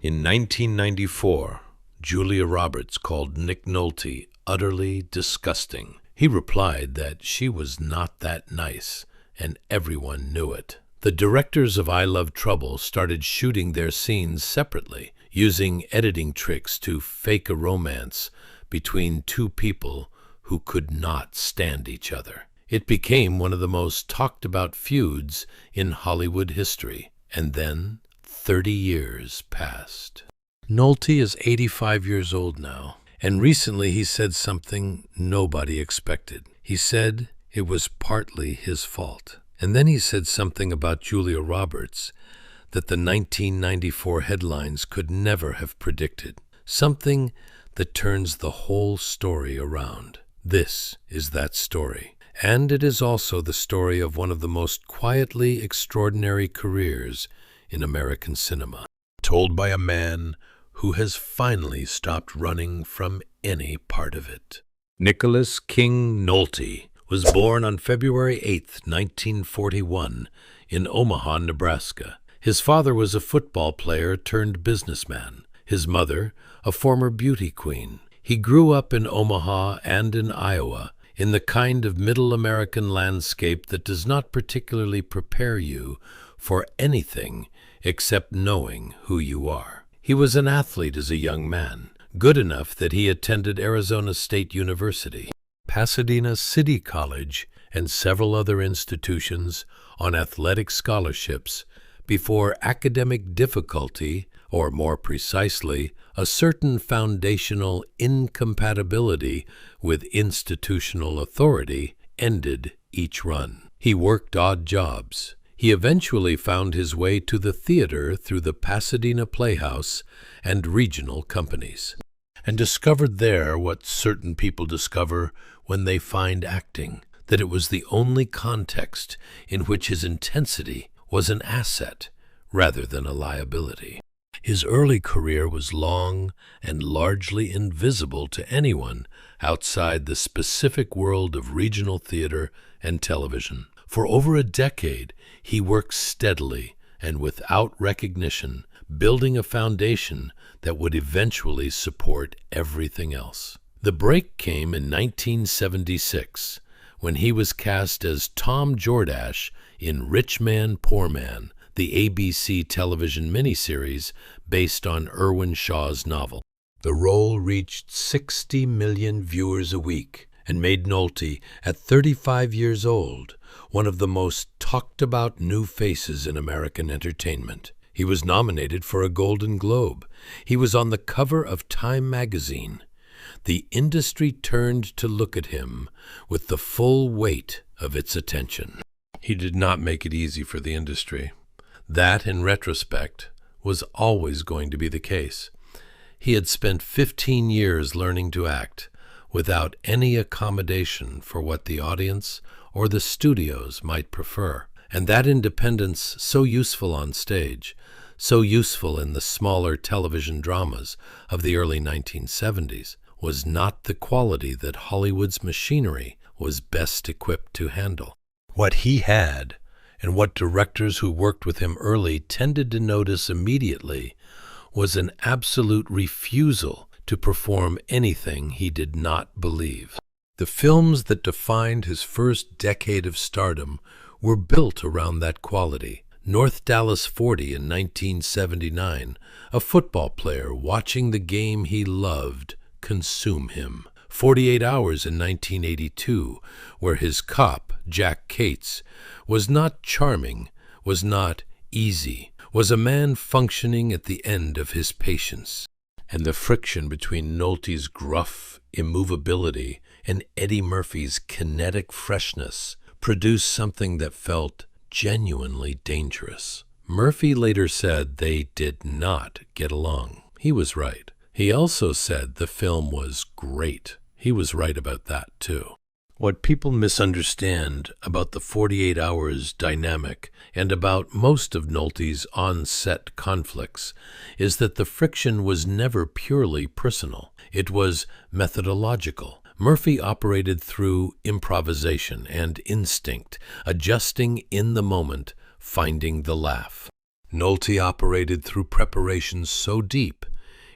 In 1994, Julia Roberts called Nick Nolte utterly disgusting. He replied that she was not that nice, and everyone knew it. The directors of I Love Trouble started shooting their scenes separately, using editing tricks to fake a romance between two people who could not stand each other. It became one of the most talked about feuds in Hollywood history. And then 30 years passed. Nolte is 85 years old now, and recently he said something nobody expected. He said it was partly his fault. And then he said something about Julia Roberts that the 1994 headlines could never have predicted. Something that turns the whole story around. This is that story. And it is also the story of one of the most quietly extraordinary careers in American cinema, told by a man who has finally stopped running from any part of it. Nicholas King Nolte was born on February 8, 1941, in Omaha, Nebraska. His father was a football player turned businessman. His mother, a former beauty queen. He grew up in Omaha and in Iowa, in the kind of middle American landscape that does not particularly prepare you for anything except knowing who you are. He was an athlete as a young man, good enough that he attended Arizona State University, Pasadena City College, and several other institutions on athletic scholarships before academic difficulty, or more precisely, a certain foundational incompatibility with institutional authority, ended each run. He worked odd jobs. He eventually found his way to the theater through the Pasadena Playhouse and regional companies, and discovered there what certain people discover when they find acting, that it was the only context in which his intensity was an asset rather than a liability. His early career was long and largely invisible to anyone outside the specific world of regional theater and television. For over a decade, he worked steadily and without recognition, building a foundation that would eventually support everything else. The break came in 1976, when he was cast as Tom Jordache in Rich Man, Poor Man, the ABC television miniseries based on Irwin Shaw's novel. The role reached 60 million viewers a week and made Nolte, at 35 years old, one of the most talked-about new faces in American entertainment. He was nominated for a Golden Globe. He was on the cover of Time magazine. The industry turned to look at him with the full weight of its attention. He did not make it easy for the industry. That, in retrospect, was always going to be the case. He had spent 15 years learning to act without any accommodation for what the audience or the studios might prefer. And that independence, so useful on stage, so useful in the smaller television dramas of the early 1970s, was not the quality that Hollywood's machinery was best equipped to handle. What he had, and what directors who worked with him early tended to notice immediately, was an absolute refusal to perform anything he did not believe. The films that defined his first decade of stardom were built around that quality. North Dallas 40 in 1979, a football player watching the game he loved consume him. 48 Hours in 1982, where his cop, Jack Cates, was not charming, was not easy, was a man functioning at the end of his patience. And the friction between Nolte's gruff immovability and Eddie Murphy's kinetic freshness produced something that felt genuinely dangerous. Murphy later said they did not get along. He was right. He also said the film was great. He was right about that, too. What people misunderstand about the 48 Hours dynamic and about most of Nolte's on-set conflicts is that the friction was never purely personal. It was methodological. Murphy operated through improvisation and instinct, adjusting in the moment, finding the laugh. Nolte operated through preparations so deep,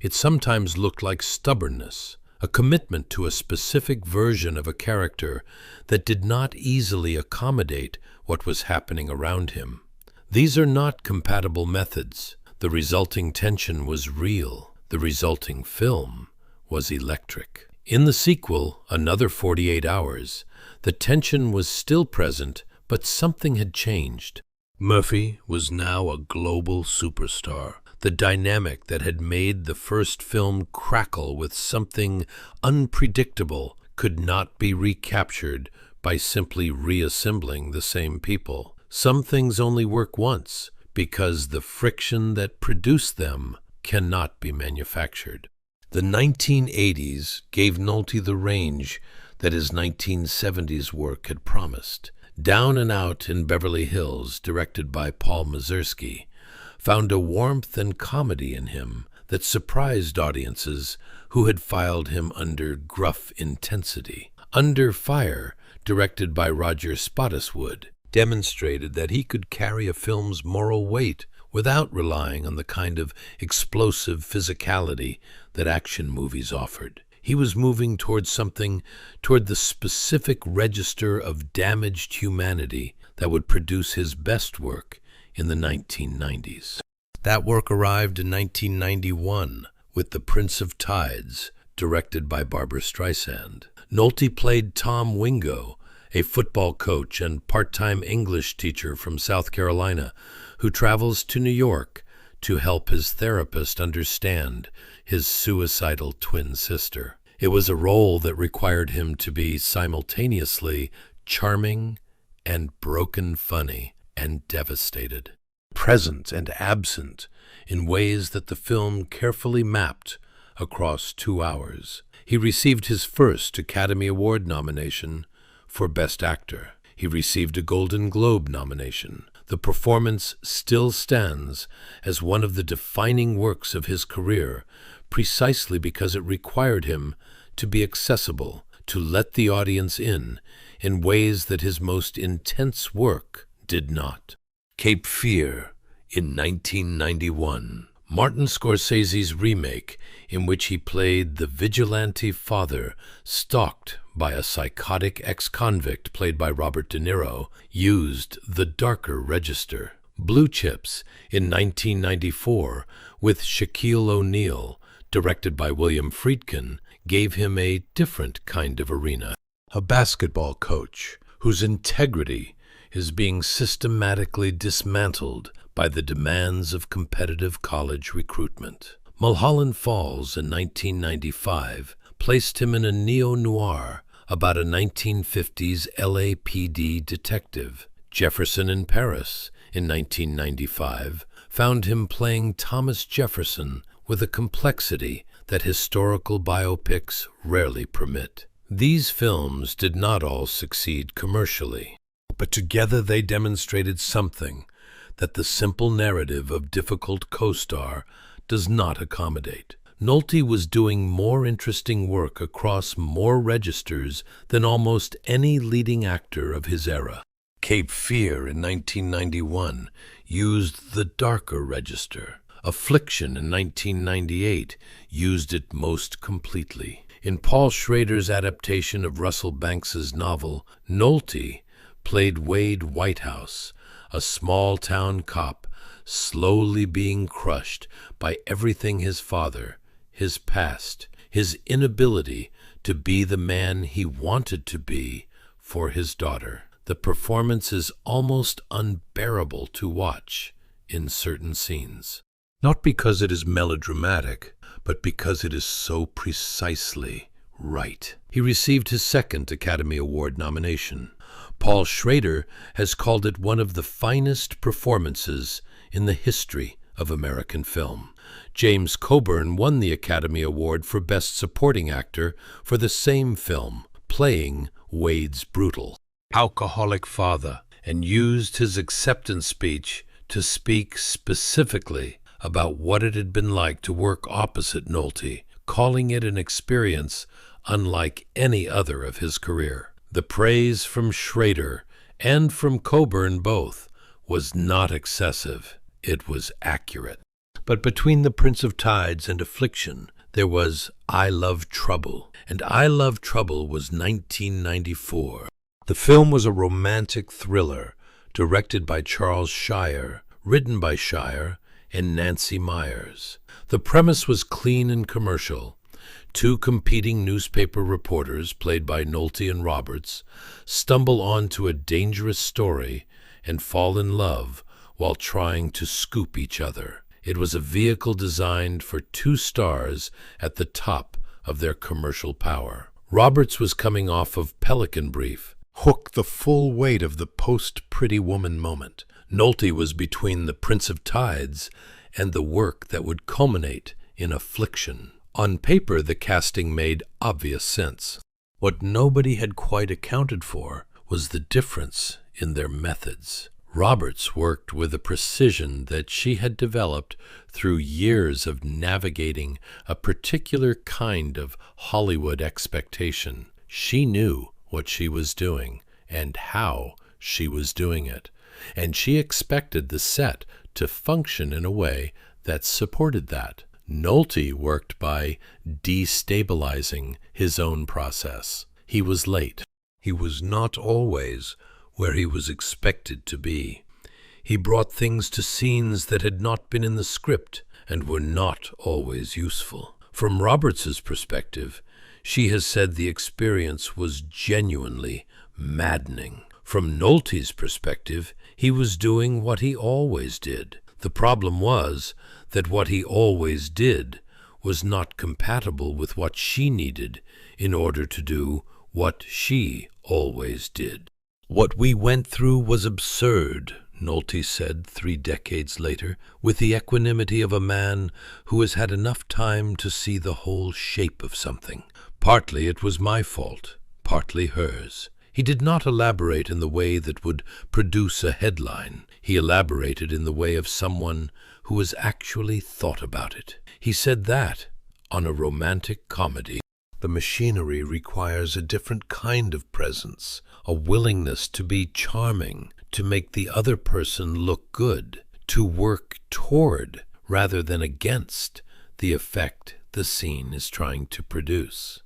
it sometimes looked like stubbornness, a commitment to a specific version of a character that did not easily accommodate what was happening around him. These are not compatible methods. The resulting tension was real. The resulting film was electric. In the sequel, Another 48 Hours, the tension was still present, but something had changed. Murphy was now a global superstar. The dynamic that had made the first film crackle with something unpredictable could not be recaptured by simply reassembling the same people. Some things only work once because the friction that produced them cannot be manufactured. The 1980s gave Nolte the range that his 1970s work had promised. Down and Out in Beverly Hills, directed by Paul Mazursky, found a warmth and comedy in him that surprised audiences who had filed him under gruff intensity. Under Fire, directed by Roger Spottiswoode, demonstrated that he could carry a film's moral weight without relying on the kind of explosive physicality that action movies offered. He was moving toward the specific register of damaged humanity that would produce his best work in the 1990s. That work arrived in 1991 with The Prince of Tides, directed by Barbra Streisand. Nolte played Tom Wingo, a football coach and part-time English teacher from South Carolina who travels to New York to help his therapist understand his suicidal twin sister. It was a role that required him to be simultaneously charming and broken funny and devastated, present and absent in ways that the film carefully mapped across 2 hours. He received his first Academy Award nomination for Best Actor. He received a Golden Globe nomination. The performance still stands as one of the defining works of his career, precisely because it required him to be accessible, to let the audience in ways that his most intense work did not. Cape Fear in 1991. Martin Scorsese's remake, in which he played the vigilante father stalked by a psychotic ex-convict played by Robert De Niro, used the darker register. Blue Chips in 1994 with Shaquille O'Neal, directed by William Friedkin, gave him a different kind of arena. A basketball coach whose integrity is being systematically dismantled by the demands of competitive college recruitment. Mulholland Falls in 1995 placed him in a neo-noir about a 1950s LAPD detective. Jefferson in Paris in 1995 found him playing Thomas Jefferson with a complexity that historical biopics rarely permit. These films did not all succeed commercially, but together they demonstrated something that the simple narrative of difficult co-star does not accommodate. Nolte was doing more interesting work across more registers than almost any leading actor of his era. Cape Fear in 1991 used the darker register. Affliction in 1998 used it most completely. In Paul Schrader's adaptation of Russell Banks's novel, Nolte played Wade Whitehouse, a small-town cop slowly being crushed by everything his father, his past, his inability to be the man he wanted to be for his daughter. The performance is almost unbearable to watch in certain scenes. Not because it is melodramatic, but because it is so precisely right. He received his second Academy Award nomination. Paul Schrader has called it one of the finest performances in the history of American film. James Coburn won the Academy Award for Best Supporting Actor for the same film, playing Wade's brutal, alcoholic father, and used his acceptance speech to speak specifically about what it had been like to work opposite Nolte, calling it an experience unlike any other of his career. The praise from Schrader and from Coburn both was not excessive. it was accurate. But between The Prince of Tides and Affliction, there was I Love Trouble, and I Love Trouble was 1994. The film was a romantic thriller directed by Charles Shire, written by Shire and Nancy Myers. The premise was clean and commercial. Two competing newspaper reporters, played by Nolte and Roberts, stumble onto a dangerous story and fall in love while trying to scoop each other. It was a vehicle designed for two stars at the top of their commercial power. Roberts was coming off of Pelican Brief, Hook, the full weight of the post-Pretty Woman moment. Nolte was between The Prince of Tides and the work that would culminate in Affliction. On paper, the casting made obvious sense. What nobody had quite accounted for was the difference in their methods. Roberts worked with a precision that she had developed through years of navigating a particular kind of Hollywood expectation. She knew what she was doing and how she was doing it, and she expected the set to function in a way that supported that. Nolte worked by destabilizing his own process. He was late. He was not always where he was expected to be. He brought things to scenes that had not been in the script and were not always useful. From Roberts's perspective, she has said the experience was genuinely maddening. From Nolte's perspective, he was doing what he always did. The problem was that what he always did was not compatible with what she needed in order to do what she always did. What we went through was absurd, Nolte said 3 decades later, with the equanimity of a man who has had enough time to see the whole shape of something. Partly it was my fault, partly hers. He did not elaborate in the way that would produce a headline. He elaborated in the way of someone who has actually thought about it. He said that, on a romantic comedy, the machinery requires a different kind of presence, a willingness to be charming, to make the other person look good, to work toward rather than against the effect the scene is trying to produce.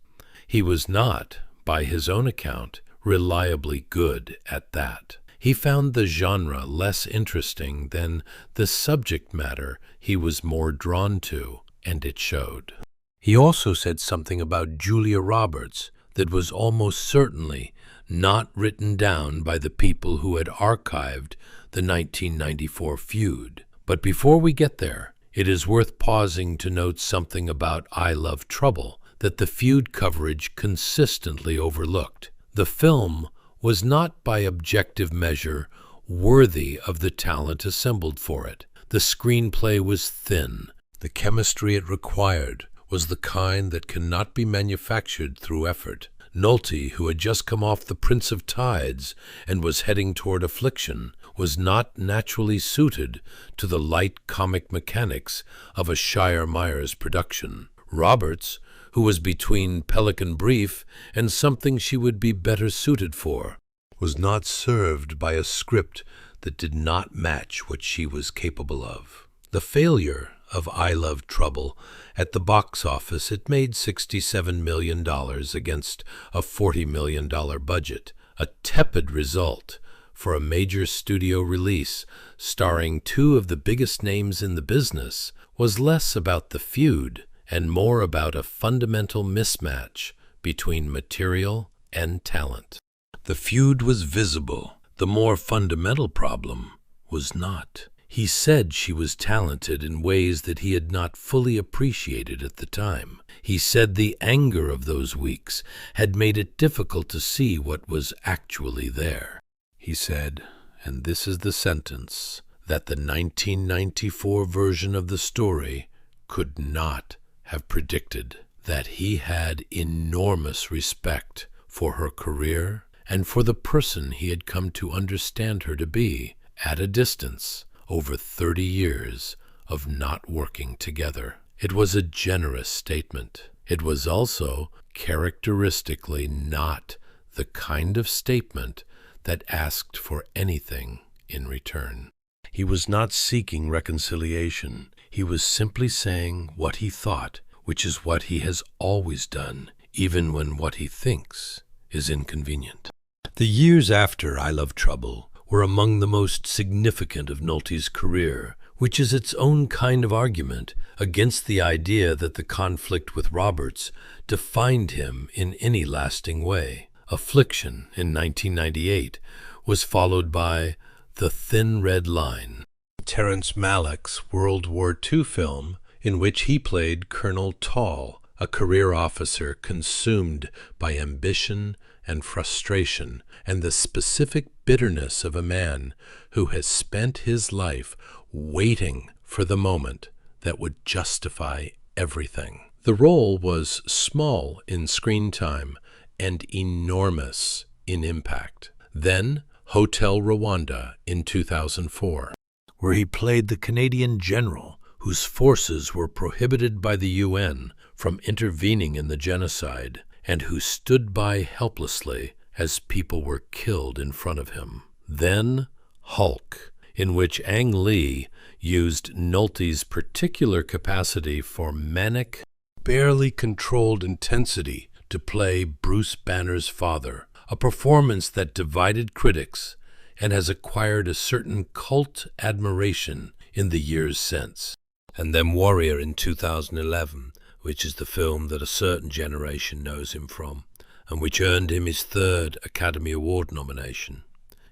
He was not, by his own account, reliably good at that. He found the genre less interesting than the subject matter he was more drawn to, and it showed. He also said something about Julia Roberts that was almost certainly not written down by the people who had archived the 1994 Feud. But before we get there, it is worth pausing to note something about I Love Trouble that the Feud coverage consistently overlooked. The film was not by objective measure worthy of the talent assembled for it. The screenplay was thin. The chemistry it required was the kind that cannot be manufactured through effort. Nolte, who had just come off The Prince of Tides and was heading toward Affliction, was not naturally suited to the light comic mechanics of a Shire Myers production. Roberts, who was between Pelican Brief and something she would be better suited for, was not served by a script that did not match what she was capable of. The failure of I Love Trouble at the box office, it made $67 million against a $40 million budget, a tepid result for a major studio release starring 2 of the biggest names in the business, was less about the feud and more about a fundamental mismatch between material and talent. The feud was visible. The more fundamental problem was not. He said she was talented in ways that he had not fully appreciated at the time. He said the anger of those weeks had made it difficult to see what was actually there. He said, and this is the sentence, that the 1994 version of the story could not have predicted, that he had enormous respect for her career and for the person he had come to understand her to be at a distance over 30 years of not working together. It was a generous statement. It was also characteristically not the kind of statement that asked for anything in return. He was not seeking reconciliation. He was simply saying what he thought, which is what he has always done, even when what he thinks is inconvenient. The years after I Love Trouble were among the most significant of Nolte's career, which is its own kind of argument against the idea that the conflict with Roberts defined him in any lasting way. Affliction in 1998 was followed by The Thin Red Line, Terrence Malick's World War II film in which he played Colonel Tall, a career officer consumed by ambition and frustration and the specific bitterness of a man who has spent his life waiting for the moment that would justify everything. The role was small in screen time and enormous in impact. Then Hotel Rwanda in 2004, where he played the Canadian general whose forces were prohibited by the UN from intervening in the genocide and who stood by helplessly as people were killed in front of him. Then Hulk, in which Ang Lee used Nolte's particular capacity for manic, barely controlled intensity to play Bruce Banner's father, a performance that divided critics and has acquired a certain cult admiration in the years since. And then Warrior in 2011, which is the film that a certain generation knows him from, and which earned him his third Academy Award nomination.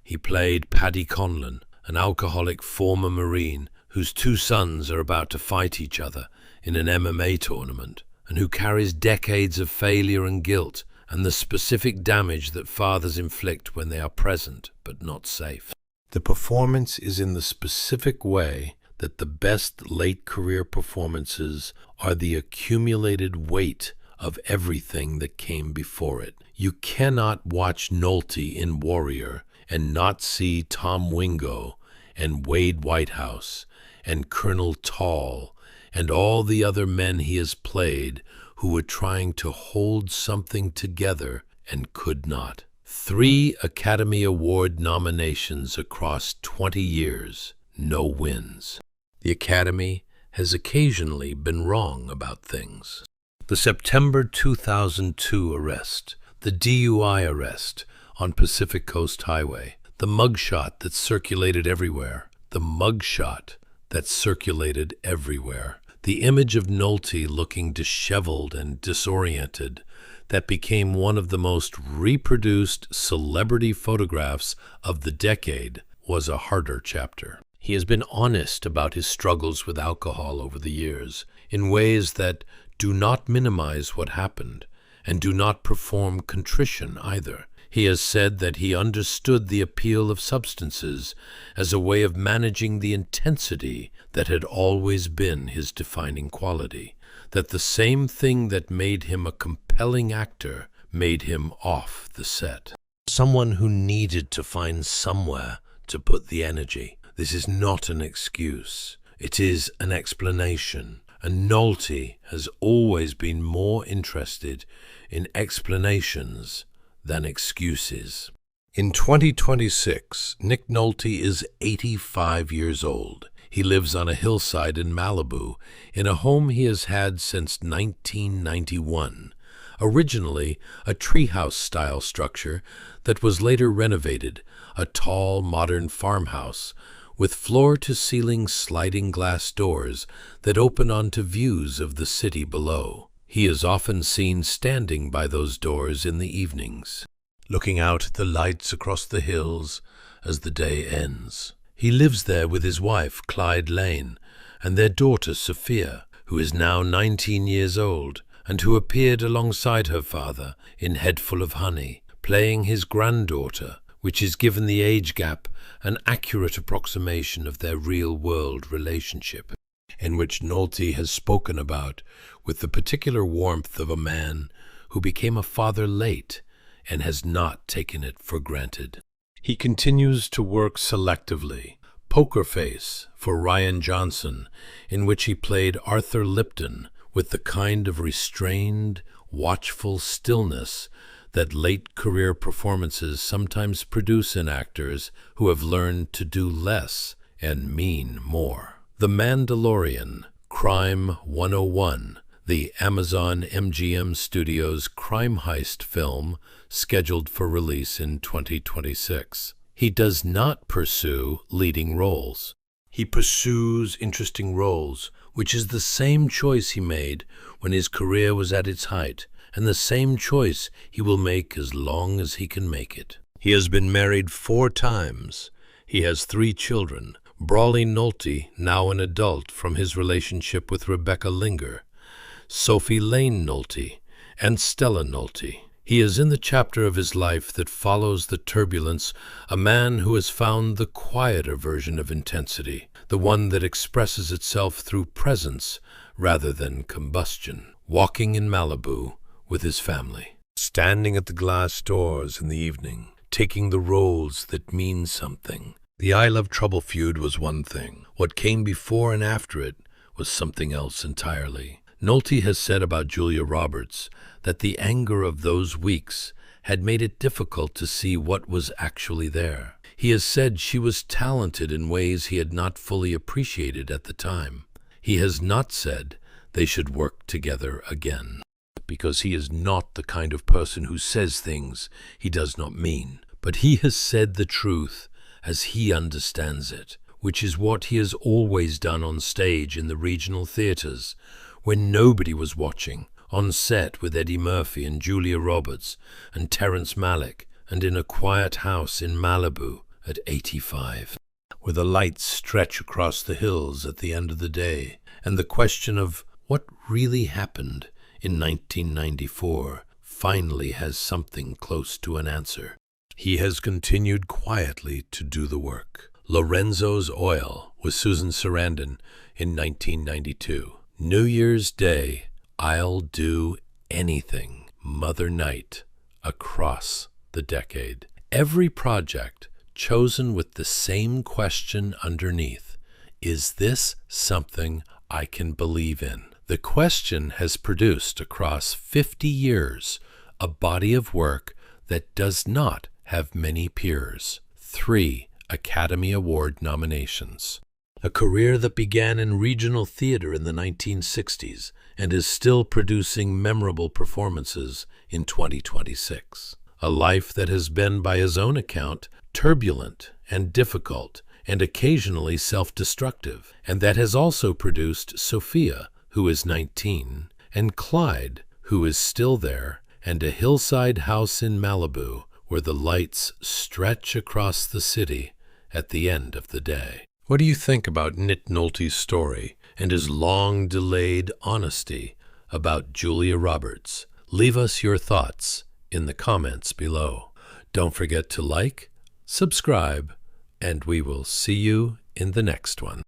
He played Paddy Conlon, an alcoholic former Marine whose two sons are about to fight each other in an MMA tournament, and who carries decades of failure and guilt and the specific damage that fathers inflict when they are present but not safe. The performance is in the specific way that the best late career performances are the accumulated weight of everything that came before it. You cannot watch Nolte in Warrior and not see Tom Wingo and Wade Whitehouse and Colonel Tall and all the other men he has played who were trying to hold something together and could not. 3 Academy Award nominations across 20 years, no wins. The Academy has occasionally been wrong about things. The September 2002 arrest, the DUI arrest on Pacific Coast Highway, the mugshot that circulated everywhere, the image of Nolte looking disheveled and disoriented that became one of the most reproduced celebrity photographs of the decade was a harder chapter. He has been honest about his struggles with alcohol over the years in ways that do not minimize what happened and do not perform contrition either. He has said that he understood the appeal of substances as a way of managing the intensity that had always been his defining quality, that the same thing that made him a compelling actor made him off the set. Someone who needed to find somewhere to put the energy. This is not an excuse. It is an explanation. And Nolte has always been more interested in explanations than excuses. In 2026, Nick Nolte is 85 years old. He lives on a hillside in Malibu, in a home he has had since 1991. Originally a treehouse-style structure that was later renovated, a tall, modern farmhouse with floor-to-ceiling sliding glass doors that open onto views of the city below. He is often seen standing by those doors in the evenings, looking out at the lights across the hills as the day ends. He lives there with his wife, Clyde Lane, and their daughter, Sophia, who is now 19 years old and who appeared alongside her father in Head Full of Honey, playing his granddaughter, which is, given the age gap, an accurate approximation of their real-world relationship, in which Nolte has spoken about with the particular warmth of a man who became a father late and has not taken it for granted. He continues to work selectively. Poker Face for Rian Johnson, in which he played Arthur Lipton with the kind of restrained, watchful stillness that late career performances sometimes produce in actors who have learned to do less and mean more. The Mandalorian, Crime 101, the Amazon MGM Studios crime heist film scheduled for release in 2026. He does not pursue leading roles. He pursues interesting roles, which is the same choice he made when his career was at its height, and the same choice he will make as long as he can make it. He has been married 4 times. He has 3 children, Brawley Nolte, now an adult from his relationship with Rebecca Linger, Sophie Lane Nolte, and Stella Nolte. He is in the chapter of his life that follows the turbulence, a man who has found the quieter version of intensity, the one that expresses itself through presence rather than combustion, walking in Malibu with his family, standing at the glass doors in the evening, taking the roles that mean something. The I Love Trouble feud was one thing. What came before and after it was something else entirely. Nolte has said about Julia Roberts that the anger of those weeks had made it difficult to see what was actually there. He has said she was talented in ways he had not fully appreciated at the time. He has not said they should work together again, because he is not the kind of person who says things he does not mean. But he has said the truth as he understands it, which is what he has always done on stage in the regional theaters, when nobody was watching, on set with Eddie Murphy and Julia Roberts and Terrence Malick, and in a quiet house in Malibu at 85, where the lights stretch across the hills at the end of the day, and the question of what really happened in 1994 finally has something close to an answer. He has continued quietly to do the work. Lorenzo's Oil with Susan Sarandon in 1992. New Year's Day, I'll Do Anything, Mother Night, across the decade. Every project chosen with the same question underneath: is this something I can believe in? The question has produced across 50 years a body of work that does not have many peers. 3 Academy Award nominations. A career that began in regional theater in the 1960s and is still producing memorable performances in 2026. A life that has been, by his own account, turbulent and difficult and occasionally self-destructive, and that has also produced Sophia, who is 19, and Clyde, who is still there, and a hillside house in Malibu where the lights stretch across the city at the end of the day. What do you think about Nick Nolte's story and his long-delayed honesty about Julia Roberts? Leave us your thoughts in the comments below. Don't forget to like, subscribe, and we will see you in the next one.